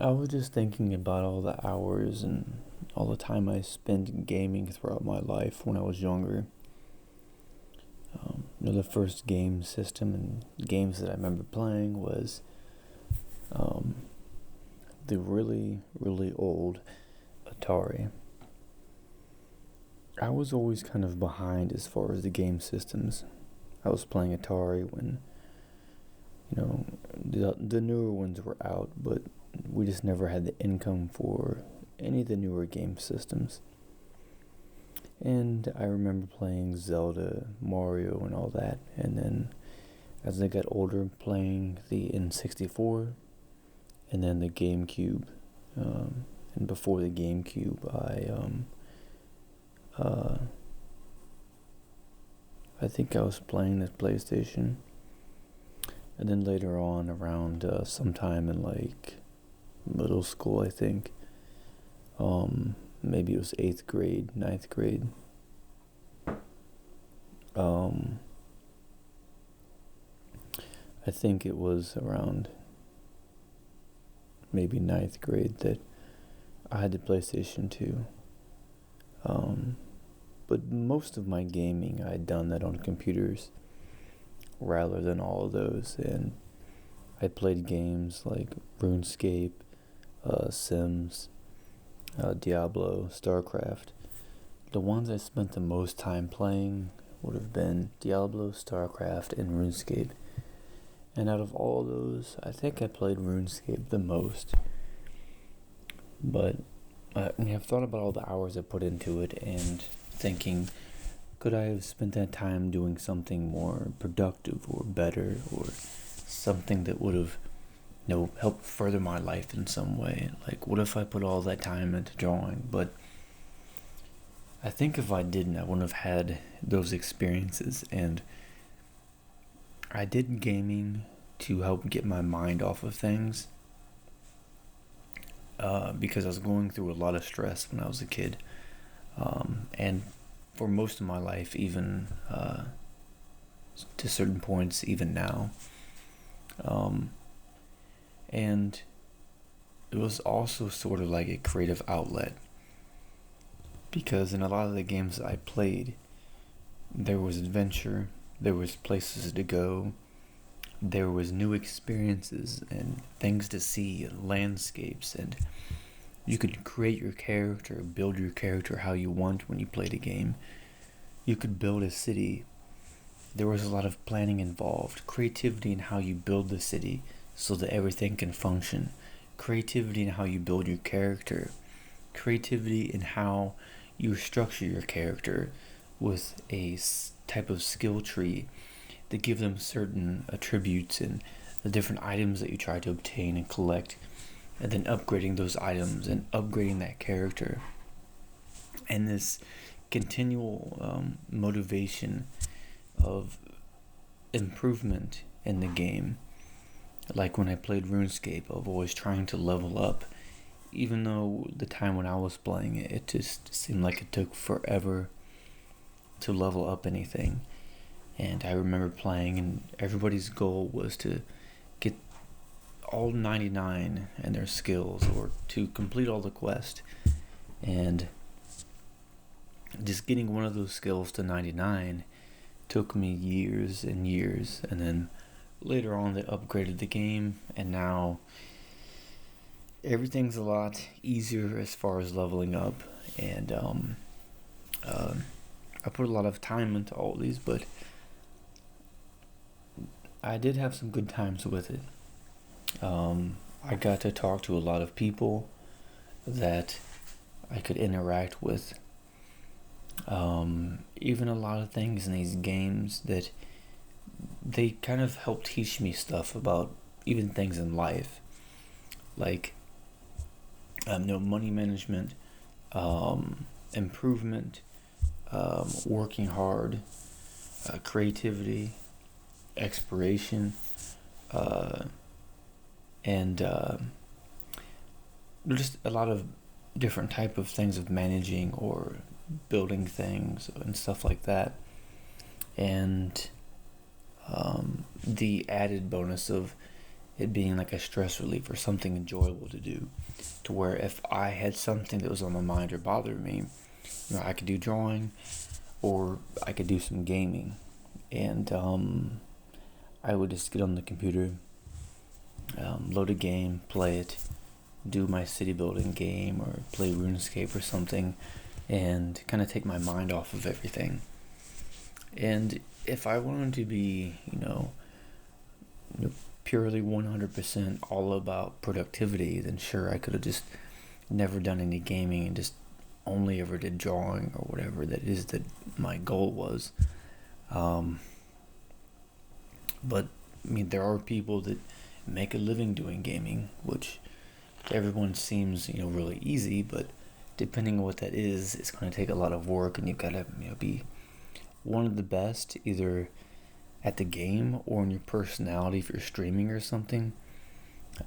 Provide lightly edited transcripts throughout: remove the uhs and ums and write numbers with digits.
I was just thinking about all the hours and all the time I spent gaming throughout my life when I was younger. The first game system and games that I remember playing was um, the really, really old Atari. I was always kind of behind as far as the game systems. I was playing Atari when, the newer ones were out, but we just never had the income for any of the newer game systems. And I remember playing Zelda, Mario, and all that. And then as I got older, playing the N64 and then the GameCube. And before the GameCube, I think I was playing the PlayStation. And then later on, around sometime in like middle school, I think. Maybe it was 8th grade, 9th grade. I think it was around maybe 9th grade that I had the PlayStation 2. But most of my gaming, I had done that on computers rather than all of those. And I played games like RuneScape, Sims, Diablo, StarCraft. The ones I spent the most time playing would have been Diablo, StarCraft, and RuneScape. And out of all those, I think I played RuneScape the most. But I've thought about all the hours I put into it and thinking, could I have spent that time doing something more productive or better or something that would have help further my life in some way? Like, what if I put all that time into drawing? But I think if I didn't, I wouldn't have had those experiences. And I did gaming to help get my mind off of things because I was going through a lot of stress when I was a kid. And for most of my life, even to certain points, even now. And it was also sort of like a creative outlet, because in a lot of the games I played, there was adventure, there was places to go, there was new experiences and things to see and landscapes, and you could create your character, build your character how you want when you played a game. You could build a city. There was a lot of planning involved, creativity in how you build the city so that everything can function, creativity in how you build your character, creativity in how you structure your character with a type of skill tree that give them certain attributes and the different items that you try to obtain and collect, and then upgrading those items and upgrading that character. And this continual motivation of improvement in the game. Like when I played RuneScape, I was always trying to level up, even though the time when I was playing it, it just seemed like it took forever to level up anything. And I remember playing, and everybody's goal was to get all 99 in their skills, or to complete all the quest. And just getting one of those skills to 99 took me years and years. And then later on, they upgraded the game, and now everything's a lot easier as far as leveling up. And I put a lot of time into all these, but I did have some good times with it. I got to talk to a lot of people that I could interact with. Even a lot of things in these games that they kind of help teach me stuff about even things in life, like money management, improvement, working hard, creativity, exploration, and just a lot of different type of things of managing or building things and stuff like that. And the added bonus of it being like a stress relief or something enjoyable to do. To where if I had something that was on my mind or bothered me, I could do drawing or I could do some gaming. And I would just get on the computer, load a game, play it, do my city building game or play RuneScape or something, and kind of take my mind off of everything. And if I wanted to be, purely 100% all about productivity, then sure, I could have just never done any gaming and just only ever did drawing or whatever that is that my goal was. But there are people that make a living doing gaming, which to everyone seems really easy, but depending on what that is, it's going to take a lot of work, and you've got to be one of the best either at the game or in your personality if you're streaming or something.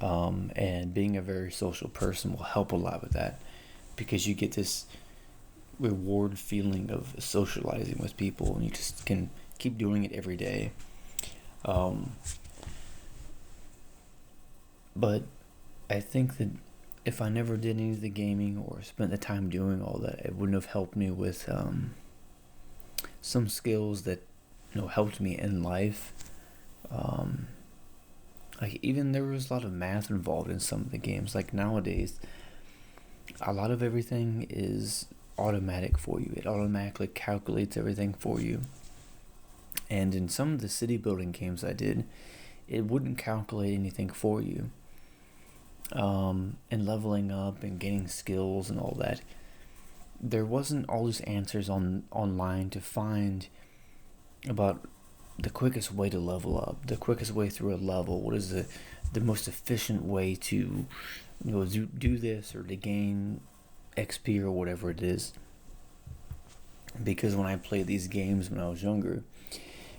And being a very social person will help a lot with that, because you get this reward feeling of socializing with people, and you just can keep doing it every day. But I think that if I never did any of the gaming or spent the time doing all that, it wouldn't have helped me with some skills that helped me in life. Like even there was a lot of math involved in some of the games. Like nowadays, a lot of everything is automatic for you. It automatically calculates everything for you. And in some of the city building games I did, it wouldn't calculate anything for you. And leveling up and getting skills and all that, there wasn't all these answers online to find about the quickest way to level up, the quickest way through a level. What is the most efficient way to do this or to gain XP or whatever it is. Because when I played these games when I was younger,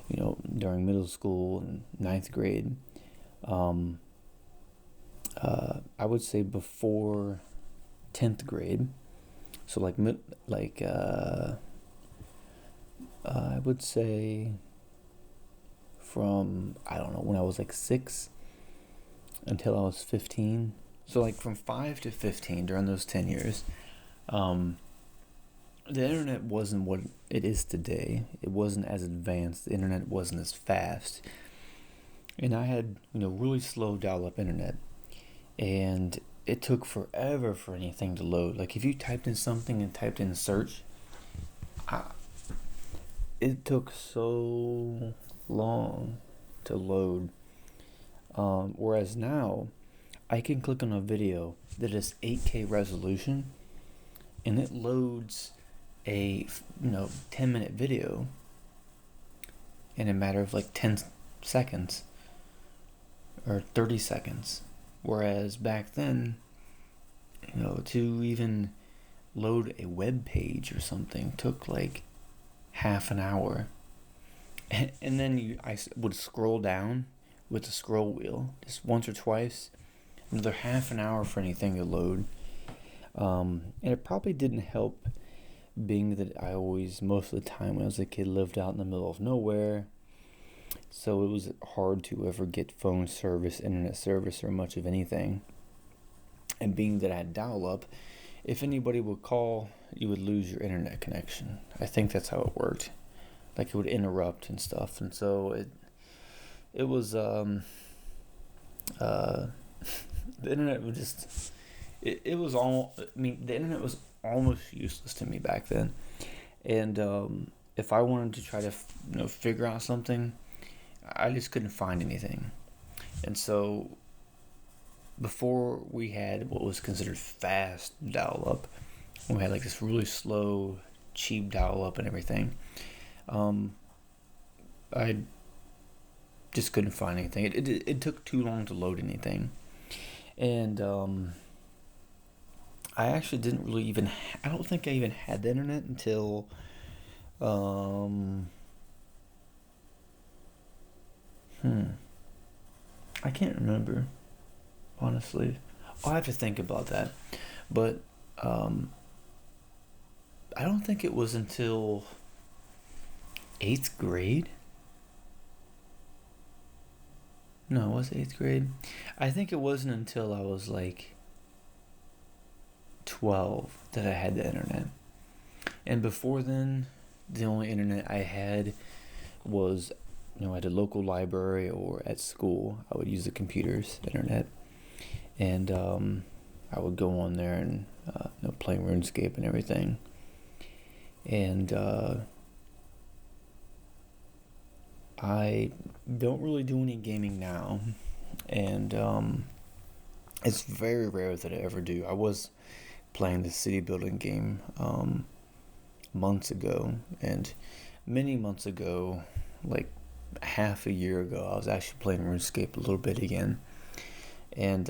during middle school and 9th grade, I would say before 10th grade, so I would say from, I don't know, when I was 6 until I was 15. So from 5 to 15, during those 10 years, the internet wasn't what it is today. It wasn't as advanced. The internet wasn't as fast. And I had, really slow dial-up internet. And it took forever for anything to load. If you typed in something and typed in search, it took so long to load. Whereas now, I can click on a video that is 8K resolution, and it loads a 10-minute video in a matter of 10 seconds or 30 seconds. Whereas back then, to even load a web page or something took half an hour. And then I would scroll down with the scroll wheel just once or twice, another half an hour for anything to load. And it probably didn't help being that I always, most of the time when I was a kid, lived out in the middle of nowhere. So it was hard to ever get phone service, internet service, or much of anything. And being that I had dial-up, if anybody would call, you would lose your internet connection. I think that's how it worked. It would interrupt and stuff. And so it was, the internet was just, it was all, the internet was almost useless to me back then. And if I wanted to try to, figure out something, I just couldn't find anything. And so before we had what was considered fast dial-up, we had this really slow, cheap dial-up and everything. I just couldn't find anything. It took too long to load anything. And I actually didn't really even, I don't think I even had the internet until I can't remember, honestly. I'll have to think about that. But I don't think it was until 8th grade No, it was 8th grade. I think it wasn't until I was like 12 that I had the internet. And before then, the only internet I had was, at a local library or at school. I would use the computer's internet. And I would go on there and play RuneScape and everything. And I don't really do any gaming now. And it's very rare that I ever do. I was playing the city building game months ago, and many months ago, like half a year ago, I was actually playing RuneScape a little bit again. And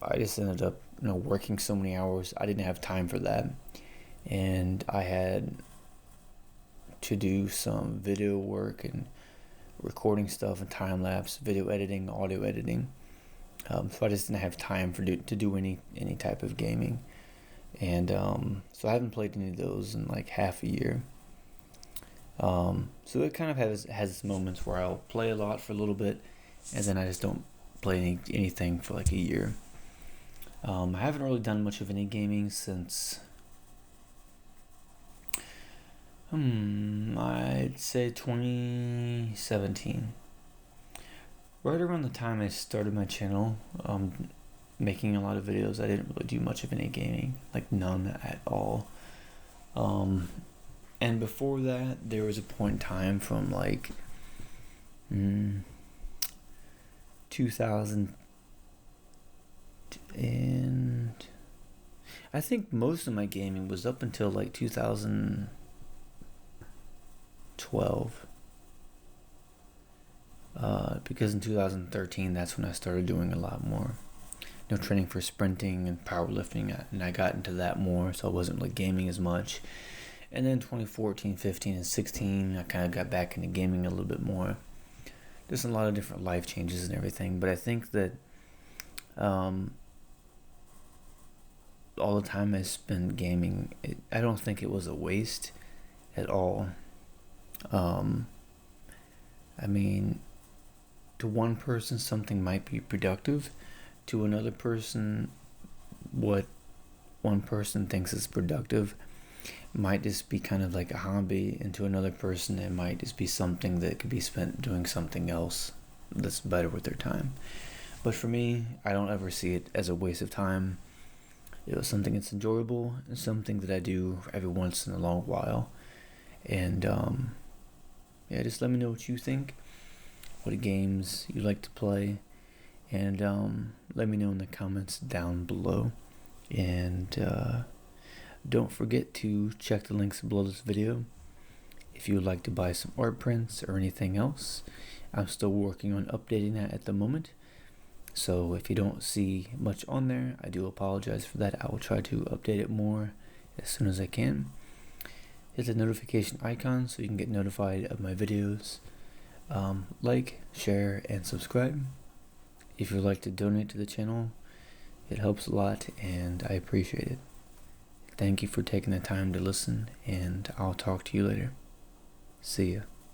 I just ended up working so many hours, I didn't have time for that. And I had to do some video work and recording stuff and time lapse, video editing, audio editing. So I just didn't have time to do any type of gaming. And so I haven't played any of those in like half a year. So it kind of has its moments where I'll play a lot for a little bit, and then I just don't play anything for like a year. I haven't really done much of any gaming since I'd say 2017. Right around the time I started my channel, making a lot of videos, I didn't really do much of any gaming, like none at all. And before that, there was a point in time from like 2000, and I think most of my gaming was up until like 2012. Because in 2013, that's when I started doing a lot more, training for sprinting and powerlifting, and I got into that more, so I wasn't like gaming as much. And then 2014, 15, and 16, I kind of got back into gaming a little bit more. Just a lot of different life changes and everything, but I think that all the time I spent gaming, I don't think it was a waste at all. I mean, to one person, something might be productive. To another person, what one person thinks is productive might just be kind of like a hobby, and to another person, it might just be something that could be spent doing something else that's better with their time. But for me, I don't ever see it as a waste of time. It was something that's enjoyable and something that I do every once in a long while. And just let me know what you think, what games you like to play, and let me know in the comments down below. And don't forget to check the links below this video if you would like to buy some art prints or anything else. I'm still working on updating that at the moment, so if you don't see much on there, I do apologize for that. I will try to update it more as soon as I can. Hit the notification icon so you can get notified of my videos. Like, share, and subscribe. If you'd like to donate to the channel, it helps a lot and I appreciate it. Thank you for taking the time to listen, and I'll talk to you later. See ya.